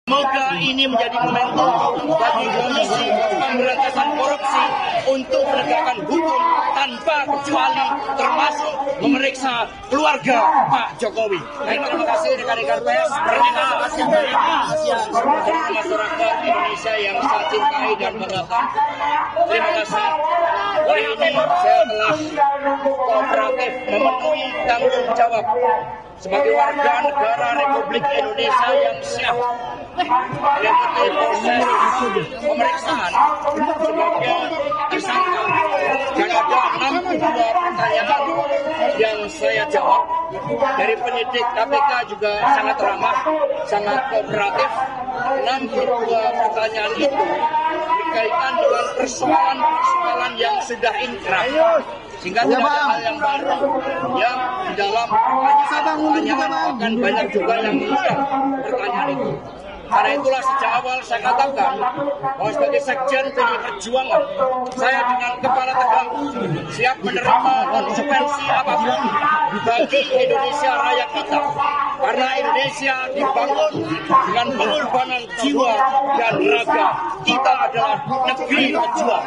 Semoga ini menjadi momentum bagi Komisi Pemberantasan Korupsi untuk menegakkan hukum tanpa kecuali, termasuk memeriksa keluarga Pak Jokowi. Terima kasih rekan-rekan pers, terima kasih dari masyarakat Indonesia yang saya cintai dan banggakan. Terima kasih. Hari ini saya telah kooperatif memenuhi tanggung jawab sebagai warga negara Republik Indonesia yang siap mengikuti proses pemeriksaan sebagai tersangka. Dan ada 62 pertanyaan yang saya jawab. Dari penyidik KPK juga sangat ramah, sangat kooperatif. 62 pertanyaan itu berkaitan dengan persoalan-persoalan yang sudah inkrah. Sehingga tidak ada hal yang baru yang di dalam pertanyaan akan banyak juga yang mengundang pertanyaan itu. Karena itulah sejak awal saya katakan bahwa sebagai Sekjen PDI Perjuangan, saya dengan kepala tegak siap menerima konsekuensi apapun bagi Indonesia Raya kita. Karena Indonesia dibangun dengan pengorbanan jiwa dan raga. Kita adalah negeri pejuang.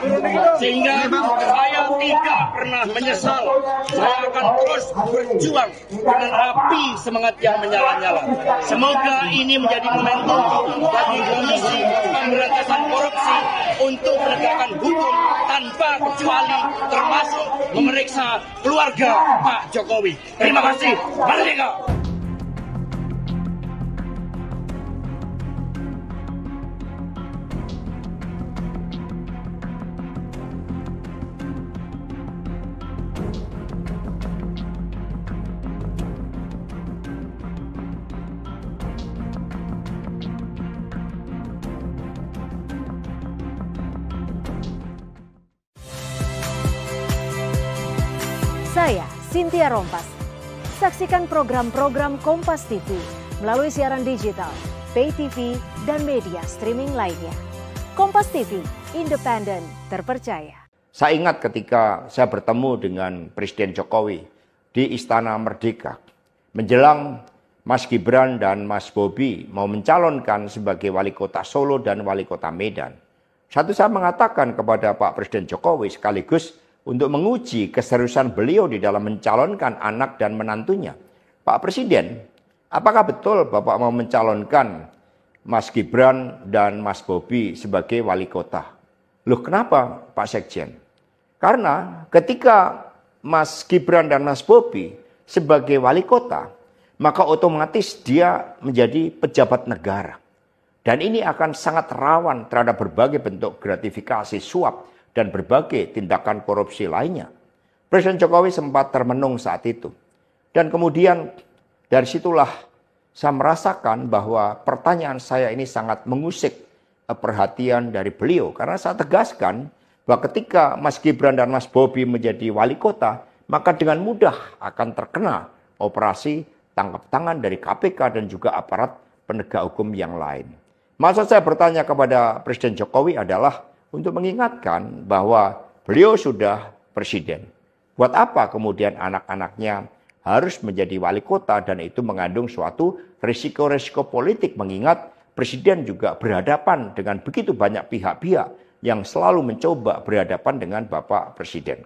Sehingga saya tidak pernah menyesal. Saya akan terus berjuang dengan api semangat yang menyala-nyala. Semoga ini menjadi momentum bagi Komisi Pemberantasan Korupsi untuk menegakkan hukum tanpa kecuali, termasuk memeriksa keluarga Pak Jokowi. Terima kasih. Merdeka! Saya, Cynthia Rompas. Saksikan program-program Kompas TV melalui siaran digital, pay TV, dan media streaming lainnya. Kompas TV, independen, terpercaya. Saya ingat ketika saya bertemu dengan Presiden Jokowi di Istana Merdeka. Menjelang Mas Gibran dan Mas Bobi mau mencalonkan sebagai wali kota Solo dan wali kota Medan. Satu saya mengatakan kepada Pak Presiden Jokowi sekaligus untuk menguji keseriusan beliau di dalam mencalonkan anak dan menantunya. Pak Presiden, apakah betul Bapak mau mencalonkan Mas Gibran dan Mas Bobi sebagai wali kota? Loh kenapa Pak Sekjen? Karena ketika Mas Gibran dan Mas Bobi sebagai wali kota, maka otomatis dia menjadi pejabat negara. Dan ini akan sangat rawan terhadap berbagai bentuk gratifikasi, suap, dan berbagai tindakan korupsi lainnya. Presiden Jokowi sempat termenung saat itu. Dan kemudian dari situlah saya merasakan bahwa pertanyaan saya ini sangat mengusik perhatian dari beliau. Karena saya tegaskan bahwa ketika Mas Gibran dan Mas Bobi menjadi wali kota, maka dengan mudah akan terkena operasi tangkap tangan dari KPK dan juga aparat penegak hukum yang lain. Maksud saya bertanya kepada Presiden Jokowi adalah untuk mengingatkan bahwa beliau sudah presiden. Buat apa kemudian anak-anaknya harus menjadi wali kota dan itu mengandung suatu risiko-risiko politik mengingat presiden juga berhadapan dengan begitu banyak pihak-pihak yang selalu mencoba berhadapan dengan Bapak Presiden.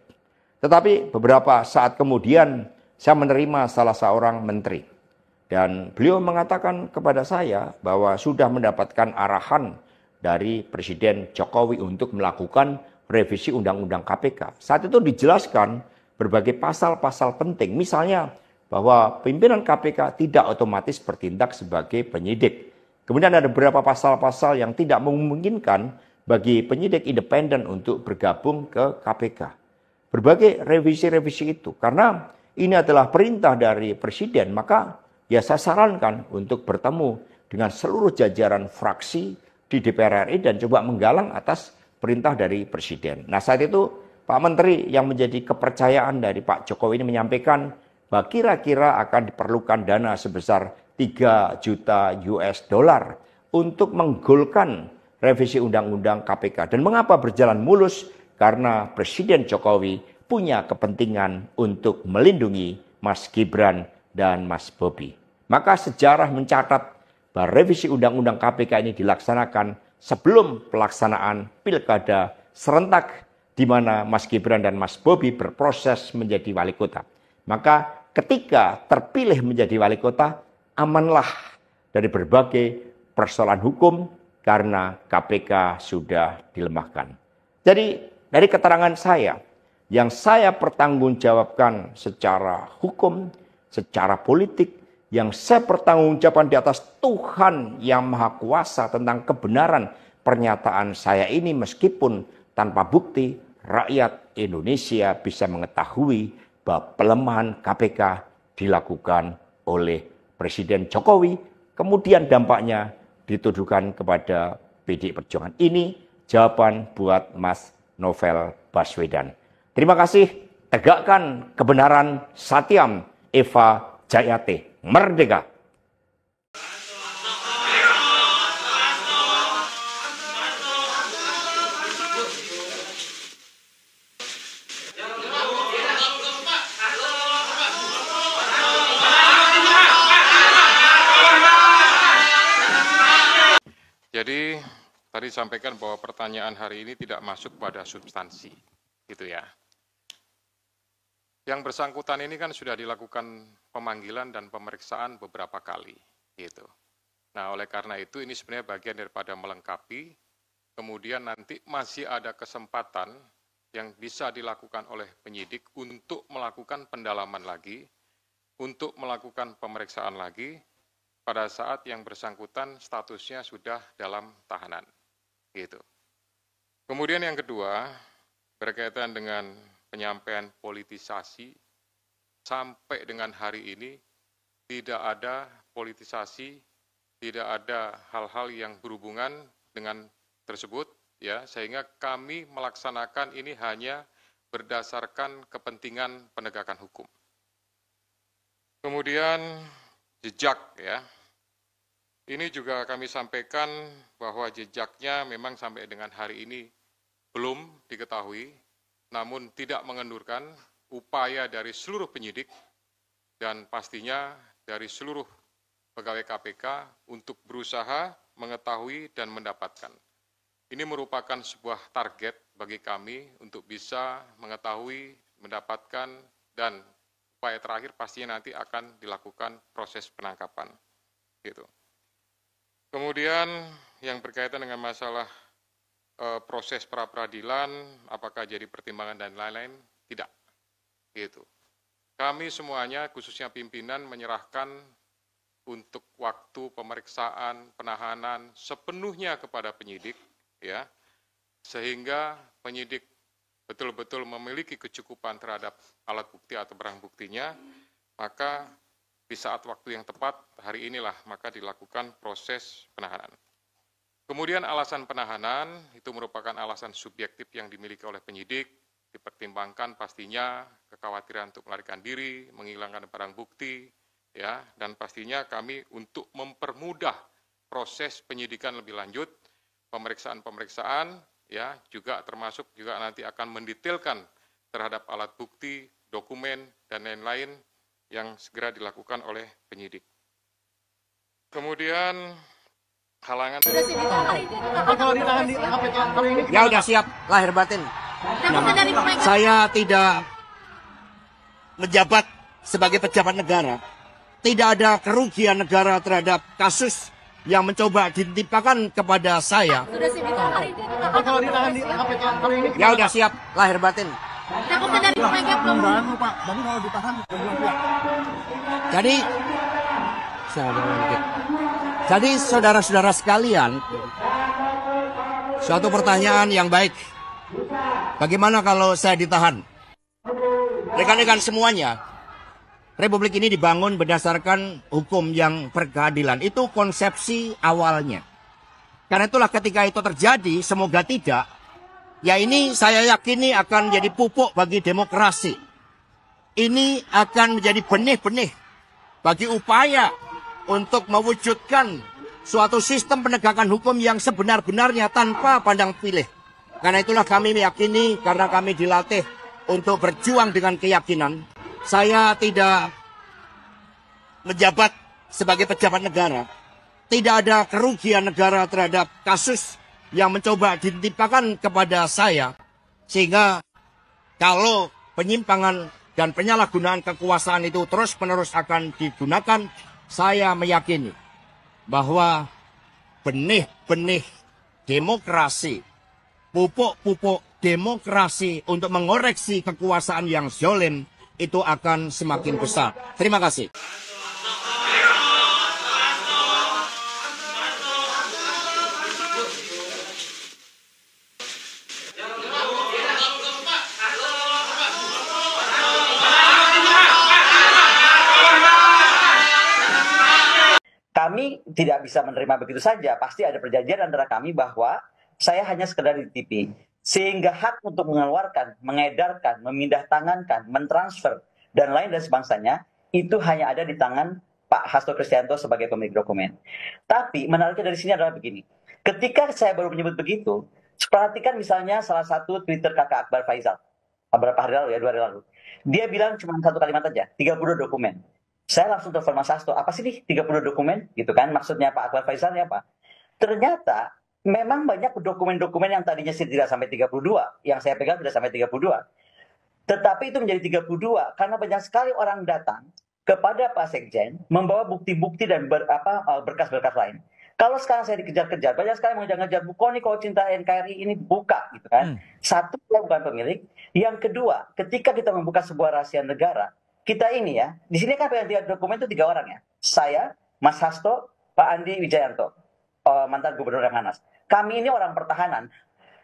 Tetapi beberapa saat kemudian saya menerima salah seorang menteri dan beliau mengatakan kepada saya bahwa sudah mendapatkan arahan dari Presiden Jokowi untuk melakukan revisi Undang-Undang KPK. Saat itu dijelaskan berbagai pasal-pasal penting. Misalnya bahwa pimpinan KPK tidak otomatis bertindak sebagai penyidik. Kemudian ada beberapa pasal-pasal yang tidak memungkinkan bagi penyidik independen untuk bergabung ke KPK. Berbagai revisi-revisi itu. Karena ini adalah perintah dari Presiden, maka ya saya sarankan untuk bertemu dengan seluruh jajaran fraksi di DPR RI dan coba menggalang atas perintah dari Presiden. Nah saat itu Pak Menteri yang menjadi kepercayaan dari Pak Jokowi ini menyampaikan bahwa kira-kira akan diperlukan dana sebesar 3 juta US dollar untuk menggolkan revisi Undang-Undang KPK. Dan mengapa berjalan mulus? Karena Presiden Jokowi punya kepentingan untuk melindungi Mas Gibran dan Mas Bobi. Maka sejarah mencatat bahwa revisi Undang-Undang KPK ini dilaksanakan sebelum pelaksanaan pilkada serentak di mana Mas Gibran dan Mas Bobi berproses menjadi wali kota. Maka ketika terpilih menjadi wali kota, amanlah dari berbagai persoalan hukum karena KPK sudah dilemahkan. Jadi dari keterangan saya, yang saya pertanggungjawabkan secara hukum, secara politik, yang saya pertanggungjawabkan di atas Tuhan yang Maha Kuasa tentang kebenaran pernyataan saya ini, meskipun tanpa bukti, rakyat Indonesia bisa mengetahui bahwa pelemahan KPK dilakukan oleh Presiden Jokowi, kemudian dampaknya dituduhkan kepada PDI Perjuangan. Ini jawaban buat Mas Novel Baswedan. Terima kasih, tegakkan kebenaran, Satyam Eva Jayate. Merdeka! Jadi tadi disampaikan bahwa pertanyaan hari ini tidak masuk pada substansi, gitu ya. Yang bersangkutan ini kan sudah dilakukan pemanggilan dan pemeriksaan beberapa kali, gitu. Nah, oleh karena itu ini sebenarnya bagian daripada melengkapi, kemudian nanti masih ada kesempatan yang bisa dilakukan oleh penyidik untuk melakukan pendalaman lagi, untuk melakukan pemeriksaan lagi, pada saat yang bersangkutan statusnya sudah dalam tahanan, gitu. Kemudian yang kedua, berkaitan dengan penyampaian politisasi, sampai dengan hari ini tidak ada politisasi, tidak ada hal-hal yang berhubungan dengan tersebut, ya, sehingga kami melaksanakan ini hanya berdasarkan kepentingan penegakan hukum. Kemudian jejak, ya, ini juga kami sampaikan bahwa jejaknya memang sampai dengan hari ini belum diketahui, namun tidak mengendurkan upaya dari seluruh penyidik dan pastinya dari seluruh pegawai KPK untuk berusaha mengetahui dan mendapatkan. Ini merupakan sebuah target bagi kami untuk bisa mengetahui, mendapatkan, dan upaya terakhir pastinya nanti akan dilakukan proses penangkapan. Gitu. Kemudian yang berkaitan dengan masalah proses pra-peradilan, apakah jadi pertimbangan dan lain-lain, tidak. Gitu. Kami semuanya, khususnya pimpinan, menyerahkan untuk waktu pemeriksaan, penahanan sepenuhnya kepada penyidik, ya, sehingga penyidik betul-betul memiliki kecukupan terhadap alat bukti atau barang buktinya, maka di saat waktu yang tepat, hari inilah maka dilakukan proses penahanan. Kemudian alasan penahanan itu merupakan alasan subjektif yang dimiliki oleh penyidik, dipertimbangkan pastinya kekhawatiran untuk melarikan diri, menghilangkan barang bukti, ya, dan pastinya kami untuk mempermudah proses penyidikan lebih lanjut, pemeriksaan-pemeriksaan, ya, juga termasuk juga nanti akan mendetailkan terhadap alat bukti, dokumen, dan lain-lain yang segera dilakukan oleh penyidik. Kemudian halangan. Kalau ditahan di KPK hari ini, Ya udah siap, lahir batin. Saya tidak menjabat sebagai pejabat negara. Tidak ada kerugian negara terhadap kasus yang mencoba ditimpakan kepada saya. kalau ditahan di KPK hari ini, Ya udah siap, lahir batin. membantu Pak, tapi kalau ditahan belum siap. Jadi saudara-saudara sekalian, suatu pertanyaan yang baik. Bagaimana kalau saya ditahan? Rekan-rekan semuanya, Republik ini dibangun berdasarkan hukum yang berkeadilan. Itu konsepsi awalnya. Karena itulah ketika itu terjadi, semoga tidak, ya ini saya yakini akan jadi pupuk bagi demokrasi. Ini akan menjadi benih-benih bagi upaya untuk mewujudkan suatu sistem penegakan hukum yang sebenar-benarnya tanpa pandang pilih. Karena itulah kami meyakini, karena kami dilatih untuk berjuang dengan keyakinan. Saya tidak menjabat sebagai pejabat negara. tidak ada kerugian negara terhadap kasus yang mencoba ditimpakan kepada saya. Sehingga kalau penyimpangan dan penyalahgunaan kekuasaan itu terus-menerus akan digunakan, saya meyakini bahwa benih-benih demokrasi, pupuk-pupuk demokrasi untuk mengoreksi kekuasaan yang zalim itu akan semakin besar. Terima kasih. Kami tidak bisa menerima begitu saja. Pasti ada perjanjian antara kami bahwa saya hanya sekedar dititipi. Sehingga hak untuk mengeluarkan, mengedarkan, memindah tangankan, mentransfer, dan lain dan sebangsanya, itu hanya ada di tangan Pak Hasto Kristianto sebagai pemilik dokumen. Tapi menariknya dari sini adalah begini. Ketika saya baru menyebut begitu, perhatikan misalnya salah satu Twitter kakak Akbar Faisal. Beberapa hari lalu ya, 2 hari lalu. Dia bilang cuma satu kalimat aja, 30 dokumen. Saya langsung telepon Mas Hasto, apa sih nih 30 dokumen? Gitu kan, maksudnya Pak Akbar Faisal ini apa? Ternyata memang banyak dokumen-dokumen yang tadinya tidak sampai 32, yang saya pegang tidak sampai 32. Tetapi itu menjadi 32 karena banyak sekali orang datang kepada Pak Sekjen membawa bukti-bukti dan berkas-berkas lain. Kalau sekarang saya dikejar-kejar, banyak sekali mengejar-ngejar, Bu Koni kalau cinta NKRI ini buka, gitu kan. Satu, saya bukan pemilik. Yang kedua, ketika kita membuka sebuah rahasia negara, kita ini ya, di sini kan yang dokumen itu 3 orang ya. Saya, Mas Hasto, Pak Andi Wijayanto, mantan Gubernur Lemhanas. Kami ini orang pertahanan.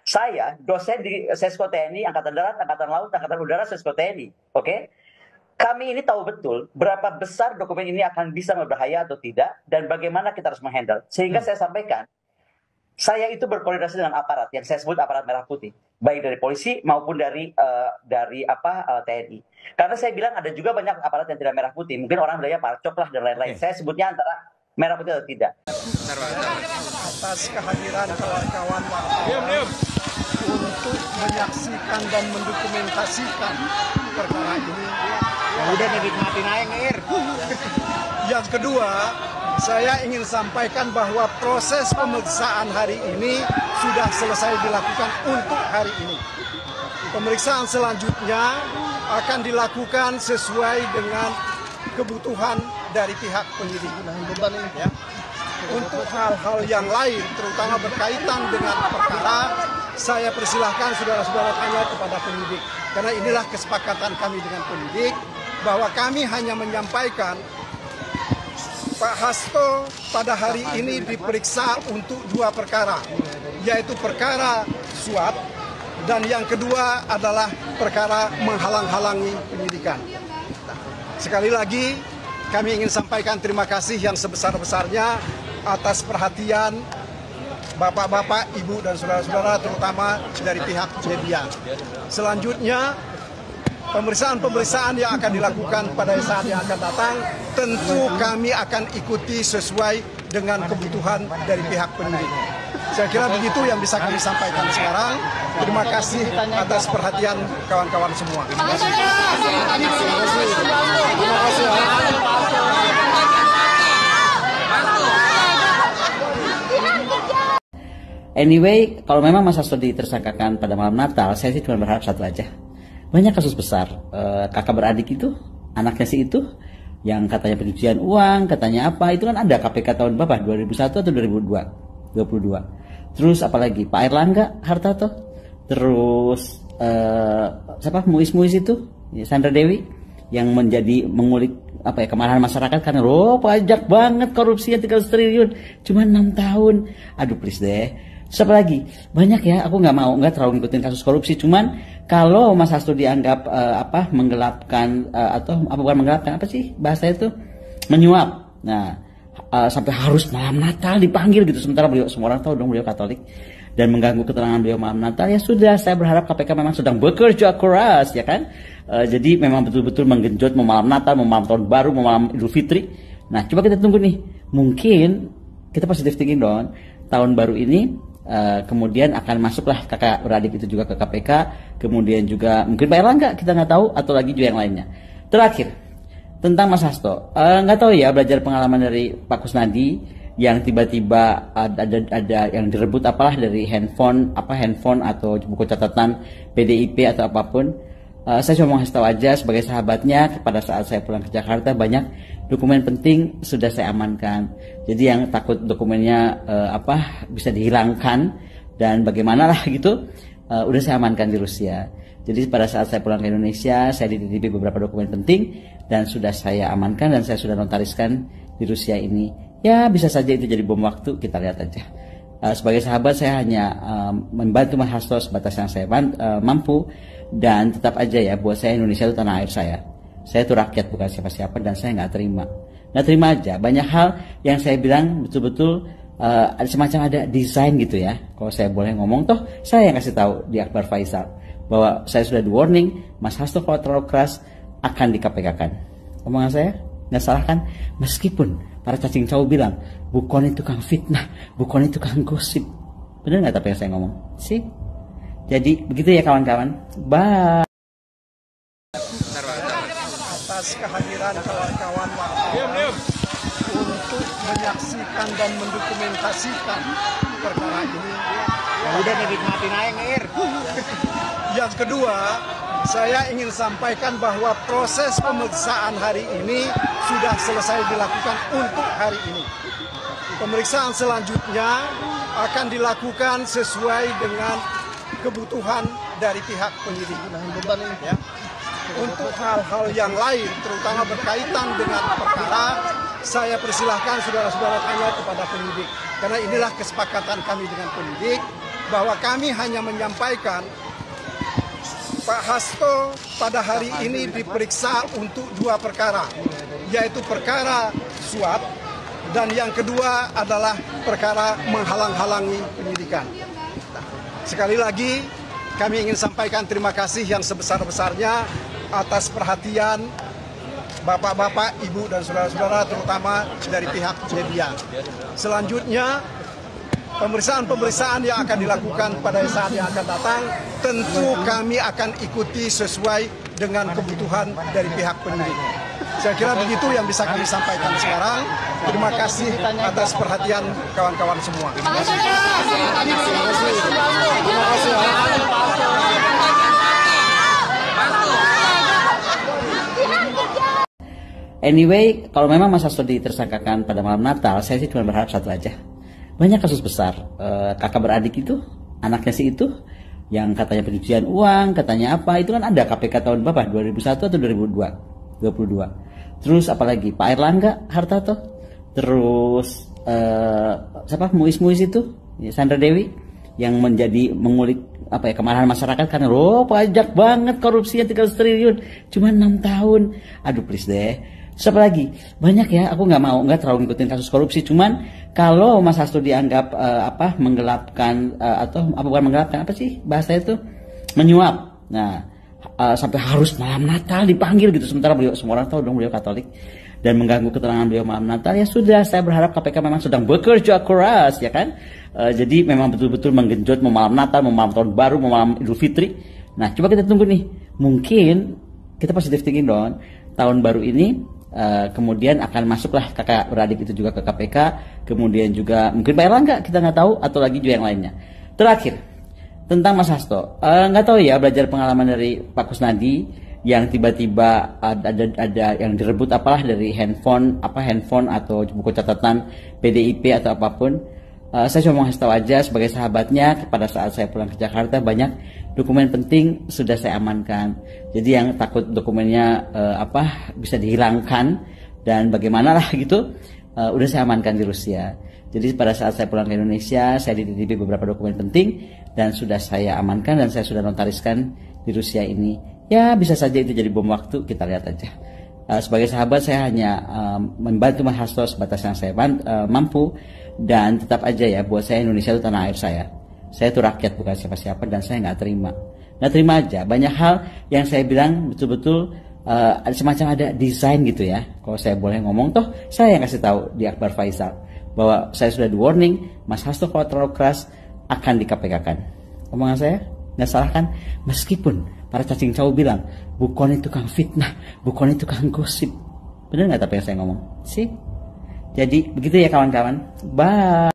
Saya dosen di Sesko TNI, Angkatan Darat, Angkatan Laut, Angkatan Udara, Sesko TNI. Oke? Kami ini tahu betul berapa besar dokumen ini akan bisa berbahaya atau tidak, dan bagaimana kita harus menghandle. Sehingga saya sampaikan, saya itu berkoordinasi dengan aparat yang saya sebut aparat merah putih, baik dari polisi maupun dari TNI. Karena saya bilang ada juga banyak aparat yang tidak merah putih, mungkin orang bilangnya parcok lah dan lain-lain. Saya sebutnya antara merah putih atau tidak. Atas kehadiran kawan-kawan wartawan untuk menyaksikan dan mendokumentasikan perkara ini. Ya udah nikmatin aja ngir. Yang kedua, saya ingin sampaikan bahwa proses pemeriksaan hari ini sudah selesai dilakukan untuk hari ini. Pemeriksaan selanjutnya akan dilakukan sesuai dengan kebutuhan dari pihak penyidik. Ya. Untuk hal-hal yang lain, terutama berkaitan dengan perkara, saya persilahkan saudara-saudara tanya kepada penyidik. Karena inilah kesepakatan kami dengan penyidik, bahwa kami hanya menyampaikan Pak Hasto pada hari ini diperiksa untuk 2 perkara, yaitu perkara suap dan yang kedua adalah perkara menghalang-halangi penyidikan. Sekali lagi, kami ingin sampaikan terima kasih yang sebesar-besarnya atas perhatian Bapak-bapak, Ibu, dan saudara-saudara, terutama dari pihak media. Selanjutnya, pemeriksaan-pemeriksaan yang akan dilakukan pada saat yang akan datang, tentu kami akan ikuti sesuai dengan kebutuhan dari pihak penyidik. Saya kira begitu yang bisa kami sampaikan sekarang. Terima kasih atas perhatian kawan-kawan semua. Terima kasih. Anyway, kalau memang Mas Hasto ditersangkakan pada malam Natal, saya sih cuma berharap satu aja. Banyak kasus besar, kakak beradik itu, anaknya si itu, yang katanya pencucian uang, katanya apa, itu kan ada KPK tahun berapa? 2001 atau 2022. Terus apalagi Pak Airlangga Hartarto, terus siapa Muis itu, Sandra Dewi, yang menjadi mengulik kemarahan masyarakat karena pajak banget korupsinya 300 triliun, cuma 6 tahun. Aduh please deh. Siapa lagi? Banyak ya, aku nggak terlalu ngikutin kasus korupsi, cuman kalau Mas Hasto dianggap menggelapkan atau bukan menggelapkan, apa sih bahasa itu, menyuap. Nah, sampai harus malam Natal dipanggil gitu, sementara beliau, semua orang tahu dong beliau Katolik, dan mengganggu ketenangan beliau malam Natal. Ya sudah, saya berharap KPK memang sedang bekerja keras, ya kan. Jadi memang betul-betul menggenjot mau malam Natal, mau malam Tahun Baru, mau malam Idul Fitri. Nah, coba kita tunggu nih, mungkin kita positive thinking dong, tahun baru ini kemudian akan masuklah kakak beradik itu juga ke KPK, kemudian juga mungkin Pak Erlangga, kita nggak tahu, atau lagi juga yang lainnya. Terakhir, tentang Mas Hasto, nggak tahu ya, belajar pengalaman dari Pak Kusnadi, yang tiba-tiba ada yang direbut apalah dari handphone atau buku catatan PDIP atau apapun. Saya cuma mau kasih tahu aja sebagai sahabatnya, pada saat saya pulang ke Jakarta banyak dokumen penting sudah saya amankan. Jadi yang takut dokumennya bisa dihilangkan dan bagaimana lah gitu, udah saya amankan di Rusia. Jadi pada saat saya pulang ke Indonesia, saya dititipi beberapa dokumen penting dan sudah saya amankan dan saya sudah notariskan di Rusia ini. Ya bisa saja itu jadi bom waktu, kita lihat aja. Sebagai sahabat saya hanya membantu Mas Hasto sebatas yang saya mampu, dan tetap aja ya, buat saya Indonesia itu tanah air saya. Saya itu rakyat bukan siapa-siapa dan saya nggak terima aja. Banyak hal yang saya bilang betul-betul semacam ada desain gitu ya. Kalau saya boleh ngomong, toh saya yang kasih tahu di Akbar Faisal bahwa saya sudah di warning, Mas Hasto kalau terlalu keras akan di KPK-kan. Omongan saya nggak salah kan? Meskipun para cacing cau bilang bukan itu tukang fitnah, bukan itu tukang gosip. Bener nggak tapi yang saya ngomong? Sih. Jadi begitu ya kawan-kawan. Bye. Atas kehadiran kawan-kawan wartawan untuk menyaksikan dan mendokumentasikan perkara ini. Ya udah nikmatin aja ngir. Yang kedua, saya ingin sampaikan bahwa proses pemeriksaan hari ini sudah selesai dilakukan untuk hari ini. Pemeriksaan selanjutnya akan dilakukan sesuai dengan kebutuhan dari pihak penyidik. Ya. Untuk hal-hal yang lain, terutama berkaitan dengan perkara, saya persilahkan saudara-saudara tanya kepada penyidik. Karena inilah kesepakatan kami dengan penyidik, bahwa kami hanya menyampaikan Pak Hasto pada hari ini diperiksa untuk 2 perkara, yaitu perkara suap dan yang kedua adalah perkara menghalang-halangi penyidikan. Sekali lagi kami ingin sampaikan terima kasih yang sebesar-besarnya atas perhatian Bapak-bapak, Ibu dan saudara-saudara terutama dari pihak media. Selanjutnya pemeriksaan-pemeriksaan yang akan dilakukan pada saat yang akan datang tentu kami akan ikuti sesuai dengan kebutuhan dari pihak penyidik. Saya kira begitu yang bisa kami sampaikan sekarang. Terima kasih atas perhatian kawan-kawan semua. Terima kasih. Anyway, kalau memang Mas Hasto ditersangkakan pada malam Natal, saya sih cuma berharap satu aja. Banyak kasus besar, kakak beradik itu, anaknya si itu, yang katanya pencucian uang, katanya apa, itu kan ada KPK tahun berapa? 2001 atau 2022. Terus apalagi Pak Erlangga Hartarto, terus siapa Muis itu, Sandra Dewi, yang mengulik kemarahan masyarakat karena pajak banget korupsinya 300 triliun, cuma 6 tahun. Aduh please deh. Siapa lagi? Banyak ya, aku nggak terlalu ngikutin kasus korupsi. Cuman kalau Mas Hasto dianggap menggelapkan bukan menggelapkan, apa sih bahasa itu, menyuap. Nah, sampai harus malam Natal dipanggil gitu. Sementara beliau, semua orang tahu dong beliau Katolik, dan mengganggu keterangan beliau malam Natal. Ya sudah, saya berharap KPK memang sedang bekerja keras, ya kan? Jadi memang betul-betul menggenjot mau malam Natal, mau malam Tahun Baru, mau malam Idul Fitri. Nah, coba kita tunggu nih. Mungkin kita positif thinking dong. Tahun baru ini kemudian akan masuklah kakak beradik itu juga ke KPK, kemudian juga mungkin Pak Erlangga, kita nggak tahu, atau lagi juga yang lainnya. Terakhir tentang Mas Hasto, nggak tahu ya, belajar pengalaman dari Pak Kusnadi yang tiba-tiba ada yang direbut apalah dari handphone atau buku catatan PDIP atau apapun. Saya cuma mau kasih tahu aja sebagai sahabatnya, pada saat saya pulang ke Jakarta banyak dokumen penting sudah saya amankan. Jadi yang takut dokumennya bisa dihilangkan dan bagaimana lah gitu, udah saya amankan di Rusia. Jadi pada saat saya pulang ke Indonesia, saya dititipi beberapa dokumen penting dan sudah saya amankan dan saya sudah notariskan di Rusia ini. Ya bisa saja itu jadi bom waktu, kita lihat aja. Sebagai sahabat saya hanya membantu Mas Hasto sebatas yang saya mampu, dan tetap aja ya, buat saya Indonesia itu tanah air saya. Saya itu rakyat bukan siapa-siapa dan saya nggak terima aja. Banyak hal yang saya bilang betul-betul semacam ada desain gitu ya. Kalau saya boleh ngomong, toh saya yang kasih tahu di Akbar Faisal bahwa saya sudah di warning, Mas Hasto kalau terlalu keras akan di KPK-kan. Omongan saya nggak salah kan? Meskipun para cacing cau bilang bukan itu tukang fitnah, bukan itu tukang gosip. Bener nggak tapi yang saya ngomong? Sih. Jadi begitu ya kawan-kawan. Bye.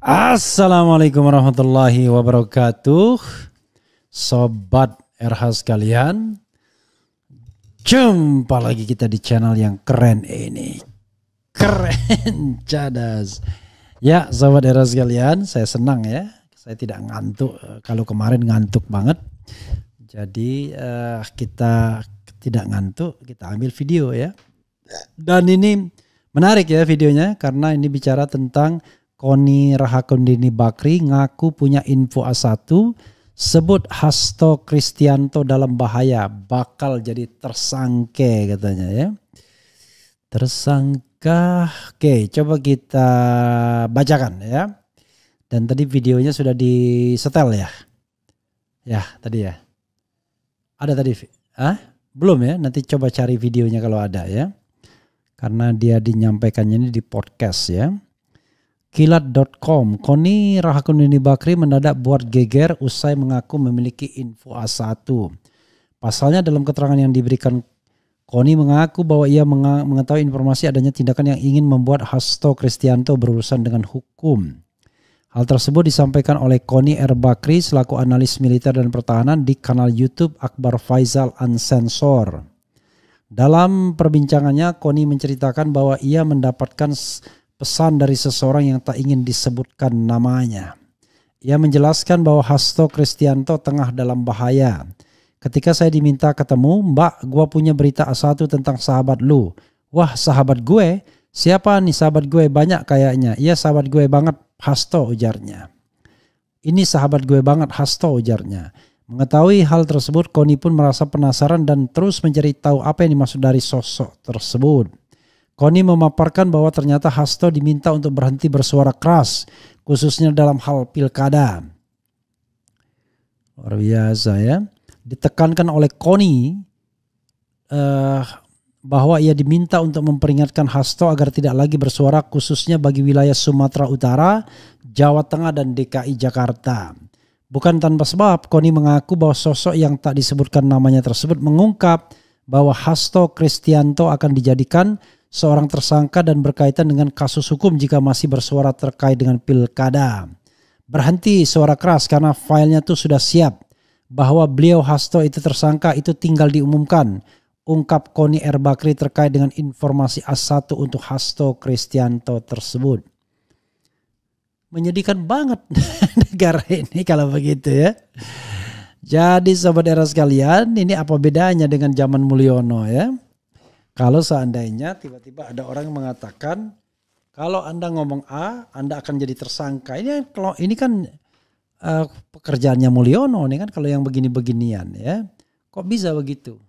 Assalamualaikum warahmatullahi wabarakatuh. Sobat RH sekalian, jumpa lagi kita di channel yang keren ini. Keren cadas. Ya Sobat RH sekalian, saya senang ya. Saya tidak ngantuk, kalau kemarin ngantuk banget. Jadi kita tidak ngantuk, kita ambil video ya. Dan ini menarik ya videonya, karena ini bicara tentang Koni Rahakundini Bakri ngaku punya info A1, sebut Hasto Kristianto dalam bahaya, bakal jadi tersangka katanya ya. Tersangka, oke coba kita bacakan ya. Dan tadi videonya sudah disetel ya. Ya tadi ya. Ada tadi, belum ya, nanti coba cari videonya kalau ada ya. Karena dia dinyampaikannya ini di podcast ya. Kilat.com, Koni Rahakundini Bakri mendadak buat geger usai mengaku memiliki info A1. Pasalnya dalam keterangan yang diberikan, Koni mengaku bahwa ia mengetahui informasi adanya tindakan yang ingin membuat Hasto Kristianto berurusan dengan hukum. Hal tersebut disampaikan oleh Koni R. Bakri selaku analis militer dan pertahanan di kanal YouTube Akbar Faisal Unsensor. Dalam perbincangannya, Koni menceritakan bahwa ia mendapatkan pesan dari seseorang yang tak ingin disebutkan namanya. Ia menjelaskan bahwa Hasto Kristianto tengah dalam bahaya. Ketika saya diminta ketemu, Mbak, gua punya berita A1 tentang sahabat lu. Wah, sahabat gue? Siapa nih sahabat gue? Banyak kayaknya. Iya, sahabat gue banget, Hasto, ujarnya. Ini sahabat gue banget, Hasto, ujarnya. Mengetahui hal tersebut, Koni pun merasa penasaran dan terus mencari tahu apa yang dimaksud dari sosok tersebut. Koni memaparkan bahwa ternyata Hasto diminta untuk berhenti bersuara keras, khususnya dalam hal pilkada. Luar biasa ya. Ditekankan oleh Koni bahwa ia diminta untuk memperingatkan Hasto agar tidak lagi bersuara khususnya bagi wilayah Sumatera Utara, Jawa Tengah dan DKI Jakarta. Bukan tanpa sebab, Koni mengaku bahwa sosok yang tak disebutkan namanya tersebut mengungkap bahwa Hasto Kristianto akan dijadikan seorang tersangka dan berkaitan dengan kasus hukum jika masih bersuara terkait dengan pilkada. Berhenti suara keras karena filenya tuh sudah siap. Bahwa beliau Hasto itu tersangka itu tinggal diumumkan. Ungkap Koni R. Bakri terkait dengan informasi A1 untuk Hasto Kristianto tersebut. Menyedihkan banget negara ini kalau begitu ya. Jadi Sobat Era sekalian, ini apa bedanya dengan zaman Mulyono ya? Kalau seandainya tiba-tiba ada orang yang mengatakan kalau Anda ngomong A, Anda akan jadi tersangka. Ini kan pekerjaannya Mulyono nih kan, kalau yang begini-beginian ya. Kok bisa begitu?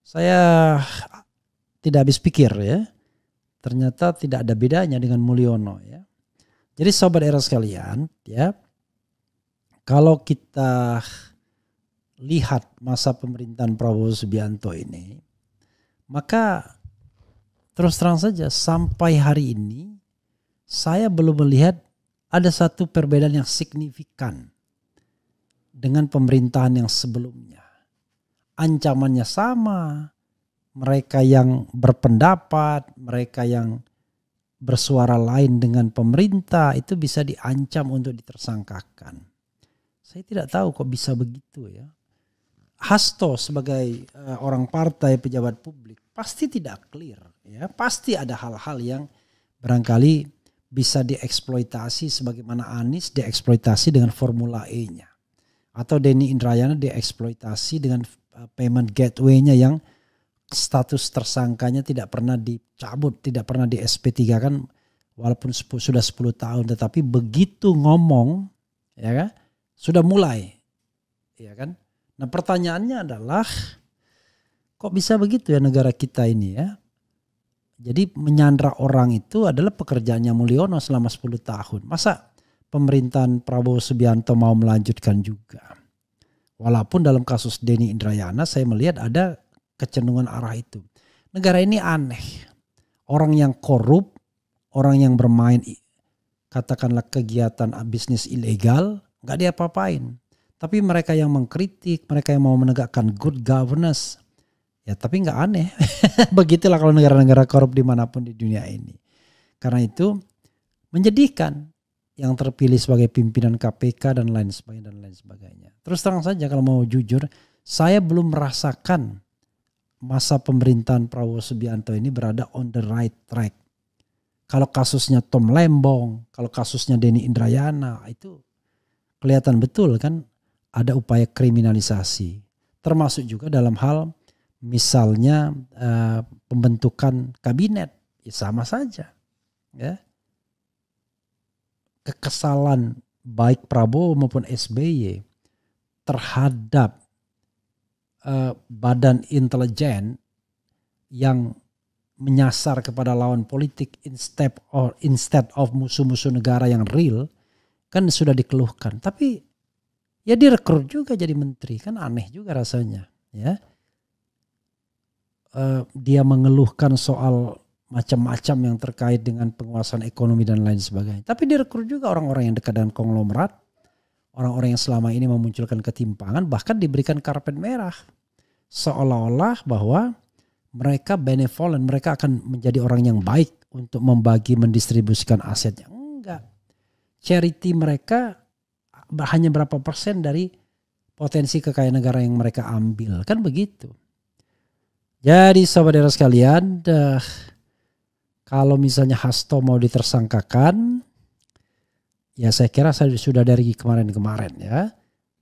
Saya tidak habis pikir ya. Ternyata tidak ada bedanya dengan Mulyono ya. Jadi Sobat Era sekalian ya, kalau kita lihat masa pemerintahan Prabowo Subianto ini, maka terus terang saja sampai hari ini saya belum melihat ada satu perbedaan yang signifikan dengan pemerintahan yang sebelumnya. Ancamannya sama, mereka yang berpendapat, mereka yang bersuara lain dengan pemerintah itu bisa diancam untuk ditersangkakan. Saya tidak tahu kok bisa begitu ya. Hasto sebagai orang partai pejabat publik pasti tidak clear ya, pasti ada hal-hal yang barangkali bisa dieksploitasi sebagaimana Anies dieksploitasi dengan Formula E-nya, atau Denny Indrayana dieksploitasi dengan payment gateway-nya yang status tersangkanya tidak pernah dicabut, tidak pernah di SP3 kan, walaupun sudah 10 tahun, tetapi begitu ngomong, ya kan, sudah mulai, ya kan. Nah pertanyaannya adalah, kok bisa begitu ya negara kita ini ya? Jadi menyandra orang itu adalah pekerjaannya Mulyono selama 10 tahun. Masa pemerintahan Prabowo Subianto mau melanjutkan juga? Walaupun dalam kasus Denny Indrayana saya melihat ada kecenderungan arah itu. Negara ini aneh. Orang yang korup, orang yang bermain katakanlah kegiatan bisnis ilegal, gak diapa-apain. Tapi mereka yang mengkritik, mereka yang mau menegakkan good governance, ya tapi gak aneh. Begitulah kalau negara-negara korup dimanapun di dunia ini. Karena itu menyedihkan yang terpilih sebagai pimpinan KPK dan lain sebagainya. Terus terang saja kalau mau jujur, saya belum merasakan masa pemerintahan Prabowo Subianto ini berada on the right track. Kalau kasusnya Tom Lembong, kalau kasusnya Denny Indrayana, itu kelihatan betul kan ada upaya kriminalisasi. Termasuk juga dalam hal misalnya pembentukan kabinet, ya sama saja. Ya. Kekesalan baik Prabowo maupun SBY terhadap badan intelijen yang menyasar kepada lawan politik instead of musuh-musuh negara yang real kan sudah dikeluhkan. Tapi ya direkrut juga jadi menteri, kan aneh juga rasanya. Ya, dia mengeluhkan soal macam-macam yang terkait dengan penguasaan ekonomi dan lain sebagainya. Tapi direkrut juga orang-orang yang dekat dengan konglomerat, orang-orang yang selama ini memunculkan ketimpangan, bahkan diberikan karpet merah. Seolah-olah bahwa mereka benevolent, mereka akan menjadi orang yang baik untuk membagi, mendistribusikan asetnya. Enggak. Charity mereka hanya berapa persen dari potensi kekayaan negara yang mereka ambil. Kan begitu. Jadi saudara sekalian, kalau misalnya Hasto mau ditersangkakan, ya saya kira saya sudah dari kemarin-kemarin ya.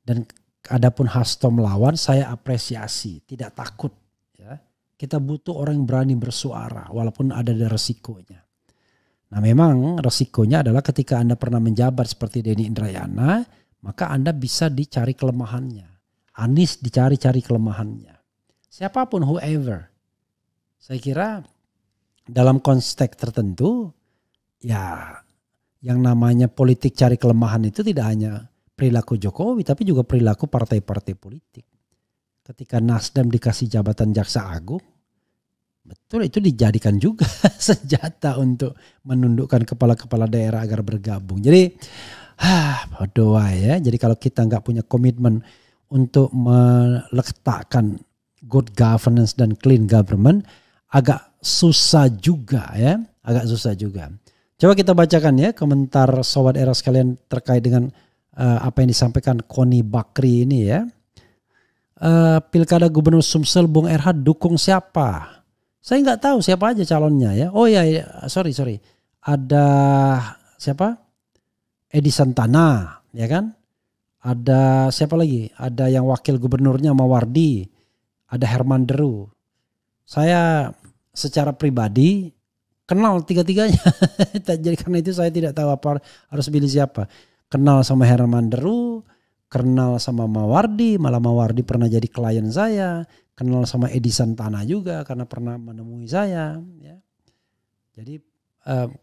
Dan adapun Hasto melawan, saya apresiasi, tidak takut. Ya. Kita butuh orang yang berani bersuara, walaupun ada resikonya. Nah memang resikonya adalah ketika Anda pernah menjabat seperti Denny Indrayana, maka Anda bisa dicari kelemahannya. Anies dicari-cari kelemahannya. Siapapun, whoever. Saya kira dalam konteks tertentu, ya yang namanya politik cari kelemahan itu tidak hanya perilaku Jokowi, tapi juga perilaku partai-partai politik. Ketika Nasdem dikasih jabatan Jaksa Agung, betul itu dijadikan juga senjata untuk menundukkan kepala-kepala daerah agar bergabung. Jadi, berdoa ya. Jadi kalau kita nggak punya komitmen untuk meletakkan good governance dan clean government, agak susah juga ya, agak susah juga. Coba kita bacakan ya komentar sobat era sekalian terkait dengan apa yang disampaikan Koni Bakri ini ya. Pilkada Gubernur Sumsel Bung RH dukung siapa? Saya nggak tahu siapa aja calonnya ya. Oh ya, sorry. Ada siapa? Edi Santana ya kan? Ada siapa lagi? Ada yang wakil gubernurnya Mawardi. Ada Herman Deru. Saya secara pribadi kenal tiga-tiganya. Jadi karena itu saya tidak tahu apa harus pilih siapa. Kenal sama Herman Deru, kenal sama Mawardi, malah Mawardi pernah jadi klien saya. Kenal sama Edi Santana juga karena pernah menemui saya. Ya. Jadi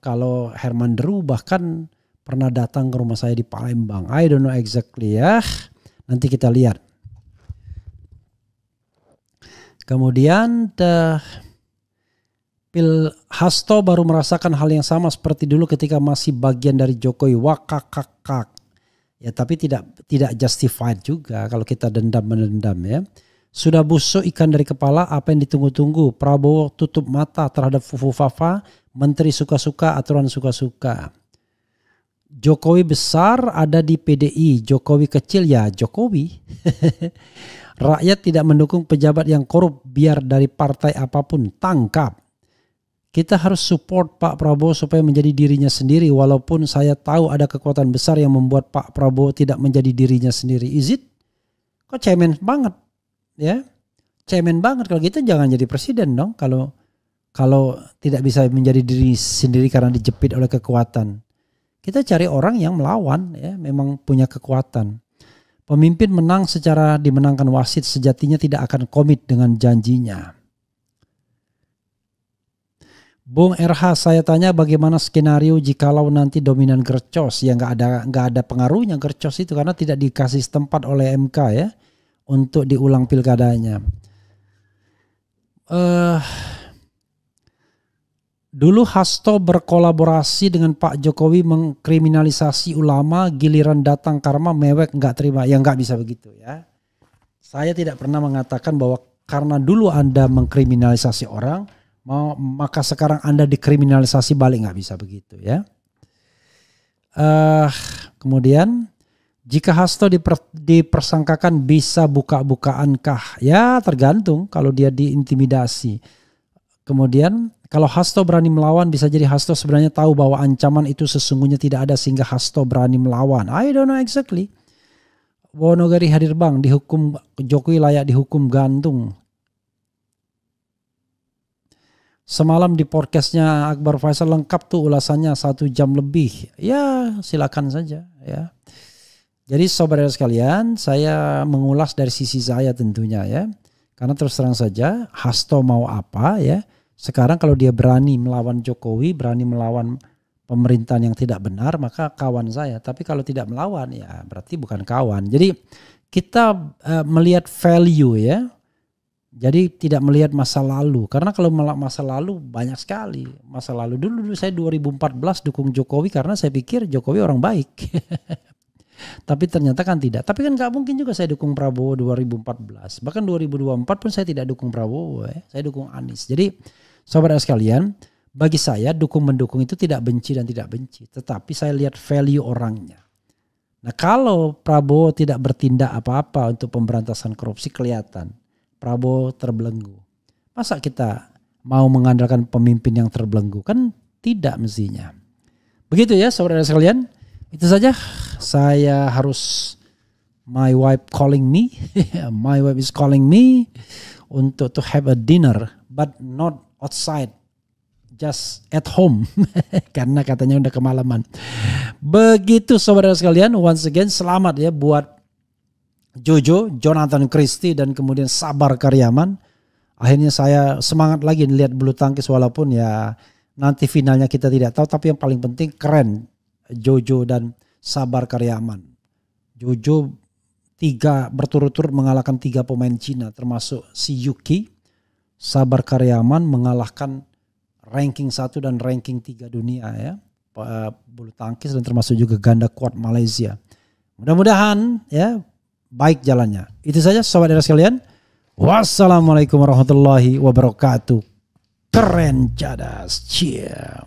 kalau Herman Deru bahkan pernah datang ke rumah saya di Palembang. I don't know exactly ya. Nanti kita lihat. Kemudian Hasto baru merasakan hal yang sama seperti dulu ketika masih bagian dari Jokowi. Wakakakak. Ya tapi tidak justified juga kalau kita dendam-menendam ya. Sudah busuk ikan dari kepala, apa yang ditunggu-tunggu? Prabowo tutup mata terhadap Fufu Fafa, menteri suka-suka, aturan suka-suka. Jokowi besar ada di PDI, Jokowi kecil ya Jokowi. Rakyat tidak mendukung pejabat yang korup, biar dari partai apapun tangkap. Kita harus support Pak Prabowo supaya menjadi dirinya sendiri, walaupun saya tahu ada kekuatan besar yang membuat Pak Prabowo tidak menjadi dirinya sendiri. Is it? Kok cemen banget ya? cemen banget. Kalau gitu jangan jadi presiden dong. Kalau tidak bisa menjadi diri sendiri karena dijepit oleh kekuatan. Kita cari orang yang melawan, ya, memang punya kekuatan. Pemimpin menang secara dimenangkan wasit sejatinya tidak akan komit dengan janjinya. Bung RH, saya tanya bagaimana skenario jikalau nanti dominan Gercos? Ya nggak ada pengaruhnya Gercos itu karena tidak dikasih tempat oleh MK ya untuk diulang pilkadanya. Dulu Hasto berkolaborasi dengan Pak Jokowi mengkriminalisasi ulama, giliran datang karma mewek nggak terima. Ya nggak bisa begitu ya. Saya tidak pernah mengatakan bahwa karena dulu Anda mengkriminalisasi orang, maka sekarang Anda dikriminalisasi balik, nggak bisa begitu ya. Kemudian jika Hasto dipersangkakan bisa buka-bukaankah? Ya tergantung kalau dia diintimidasi. Kemudian kalau Hasto berani melawan bisa jadi Hasto sebenarnya tahu bahwa ancaman itu sesungguhnya tidak ada sehingga Hasto berani melawan. I don't know exactly. Wonogiri hadir bang, dihukum Jokowi layak dihukum gantung. Semalam di podcastnya Akbar Faisal lengkap tuh ulasannya 1 jam lebih. Ya silakan saja ya. Jadi saudara sekalian, saya mengulas dari sisi saya tentunya ya. Karena terus terang saja Hasto mau apa ya. Sekarang kalau dia berani melawan Jokowi, berani melawan pemerintahan yang tidak benar, maka kawan saya. Tapi kalau tidak melawan ya berarti bukan kawan. Jadi kita melihat value ya. Jadi tidak melihat masa lalu. Karena kalau masa lalu banyak sekali. Masa lalu dulu saya 2014 dukung Jokowi karena saya pikir Jokowi orang baik. Tapi ternyata kan tidak. Tapi kan gak mungkin juga saya dukung Prabowo 2014. Bahkan 2024 pun saya tidak dukung Prabowo ya. Saya dukung Anies. Jadi saudara sekalian, bagi saya dukung-mendukung itu tidak benci dan tidak benci. Tetapi saya lihat value orangnya. Nah kalau Prabowo tidak bertindak apa-apa untuk pemberantasan korupsi kelihatan. Prabowo terbelenggu. Masa kita mau mengandalkan pemimpin yang terbelenggu? Kan tidak mestinya. Begitu ya saudara sekalian. Itu saja. Saya harus, my wife calling me. My wife is calling me untuk to have a dinner. But not outside. Just at home. Karena katanya udah kemalaman. Begitu saudara sekalian. Once again selamat ya buat Jojo, Jonathan Christie dan kemudian Sabar Karyaman. Akhirnya saya semangat lagi lihat bulu tangkis walaupun ya nanti finalnya kita tidak tahu. Tapi yang paling penting keren Jojo dan Sabar Karyaman. Jojo berturut-turut mengalahkan 3 pemain Cina termasuk si Yuki. Sabar Karyaman mengalahkan ranking 1 dan ranking 3 dunia ya. Bulu tangkis dan termasuk juga ganda kuat Malaysia. Mudah-mudahan ya baik jalannya. Itu saja sahabat sekalian. Wassalamualaikum warahmatullahi wabarakatuh. Keren cadas. Cia.